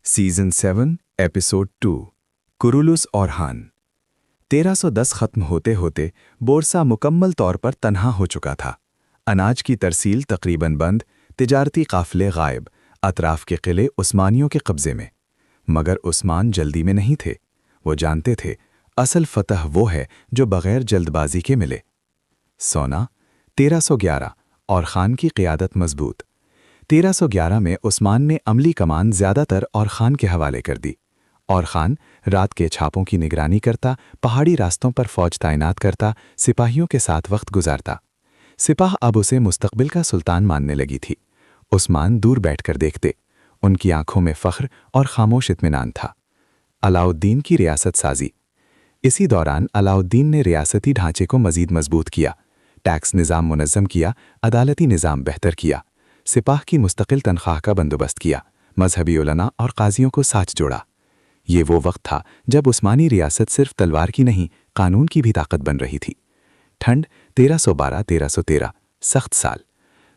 Season 7 episode 2 Kurulus और हान। 1310 खत्म होते होते बोरसा मुकम्मल तौर पर तन्हा हो चुका था। अनाज की तरसील तकरीबन बंद, तिजारती काफिले गायब, अतराफ के किले उस्मानियों के कब्जे में। मगर उस्मान जल्दी में नहीं थे। वो जानते थे असल फतह वो है जो बगैर जल्दबाजी के मिले। सोना 1311 और खान की क़ियादत मजबूत। 1311 में उस्मान ने अमली कमान ज़्यादातर और खान के हवाले कर दी। और खान रात के छापों की निगरानी करता, पहाड़ी रास्तों पर फौज तैनात करता, सिपाहियों के साथ वक्त गुजारता। सिपाह अब उसे मुस्तकबिल का सुल्तान मानने लगी थी। उस्मान दूर बैठकर देखते, उनकी आंखों में फ़ख्र और खामोश इत्मीनान था। अलाउद्दीन की रियासत साजी। इसी दौरान अलाउद्दीन ने रियासती ढांचे को मज़ीद मजबूत किया, टैक्स निज़ाम मुनज़्ज़म किया, अदालती निज़ाम बेहतर किया, सिपाह की मुस्तकिल तनख्वाह का बंदोबस्त किया, मजहबी उलमा और काजियों को साथ जोड़ा। ये वो वक्त था जब उस्मानी रियासत सिर्फ तलवार की नहीं, कानून की भी ताकत बन रही थी। ठंड 1312-1313 सख्त साल।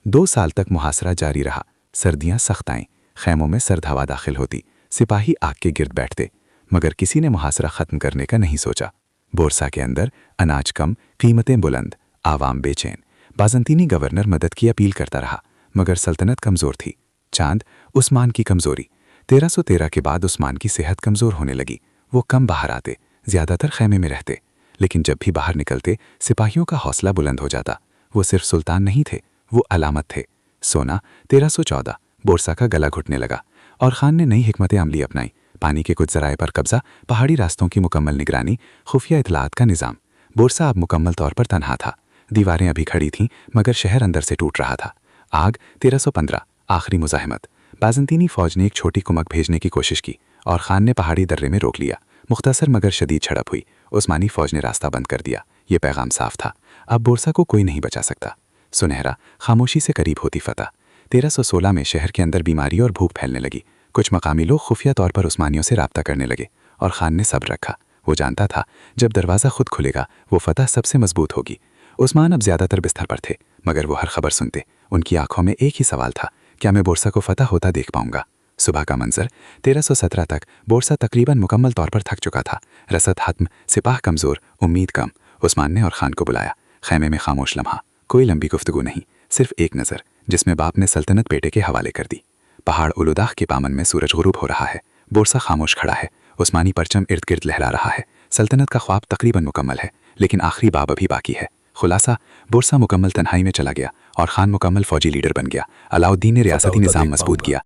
2 साल तक मुहासरा जारी रहा। सर्दियां सख्त आईं, खैमों में सर्द हवा दाखिल होती, सिपाही आग के गिर्द बैठते, मगर किसी ने मुहासरा ख़त्म करने का नहीं सोचा। बोरसा के अंदर अनाज कम, कीमतें बुलंद, आवाम बेचैन। बाज़ंतीनी गवर्नर मदद की अपील करता रहा, मगर सल्तनत कमज़ोर थी। चांद उस्मान की कमज़ोरी। 1313 के बाद उस्मान की सेहत कमज़ोर होने लगी। वो कम बाहर आते, ज़्यादातर खैमे में रहते, लेकिन जब भी बाहर निकलते सिपाहियों का हौसला बुलंद हो जाता। वो सिर्फ सुल्तान नहीं थे, वो अलामत थे। सोना 1314 बोरसा का गला घुटने लगा और खान ने नई हिकमत अमली अपनाई। पानी के कुछ ज़राए पर कब्जा, पहाड़ी रास्तों की मुकम्मल निगरानी, खुफिया इतलात का निज़ाम। बोरसा अब मुकम्मल तौर पर तनहा था। दीवारें अभी खड़ी थीं, मगर शहर अंदर से टूट रहा था। आग 1315 आखिरी मुज़ाहमत। बाज़ंतीनी फ़ौज ने एक छोटी कुमक भेजने की कोशिश की और खान ने पहाड़ी दर्रे में रोक लिया। मुख्तसर मगर शदीद झड़प हुई। उस्मानी फ़ौज ने रास्ता बंद कर दिया। ये पैगाम साफ था, अब बोरसा को कोई नहीं बचा सकता। सुनहरा खामोशी से करीब होती फतह। 1316 में शहर के अंदर बीमारी और भूख फैलने लगी। कुछ मकामी लोग खुफिया तौर पर उस्मानियों से राब्ता करने लगे और खान ने सब्र रखा। वो जानता था जब दरवाज़ा खुद खुलेगा वो फतह सबसे मजबूत होगी। उस्मान अब ज़्यादातर बिस्तर पर थे, मगर वो हर खबर सुनते। उनकी आंखों में एक ही सवाल था, क्या मैं बोरसा को फतह होता देख पाऊंगा? सुबह का मंजर। 1317 तक बोरसा तकरीबन मुकम्मल तौर पर थक चुका था। रसद खत्म, सिपाह कमज़ोर, उम्मीद कम। उस्मान ने और खान को बुलाया। खैमे में खामोश लम्हा, कोई लंबी गुफ्तगू नहीं, सिर्फ एक नज़र जिसमें बाप ने सल्तनत बेटे के हवाले कर दी। पहाड़ उलुदाख के पामन में सूरज गुरूब हो रहा है। बोरसा खामोश खड़ा है, उस्मानी परचम इर्द गिर्द लहरा रहा है। सल्तनत का ख्वाब तकरीबन मुकम्मल है, लेकिन आखिरी बाब अभी बाकी है। खुलासा, बोरसा मुकम्मल तन्हाई में चला गया और खान मुकम्मल फौजी लीडर बन गया। अलाउद्दीन ने रियासती निज़ाम मजबूत किया।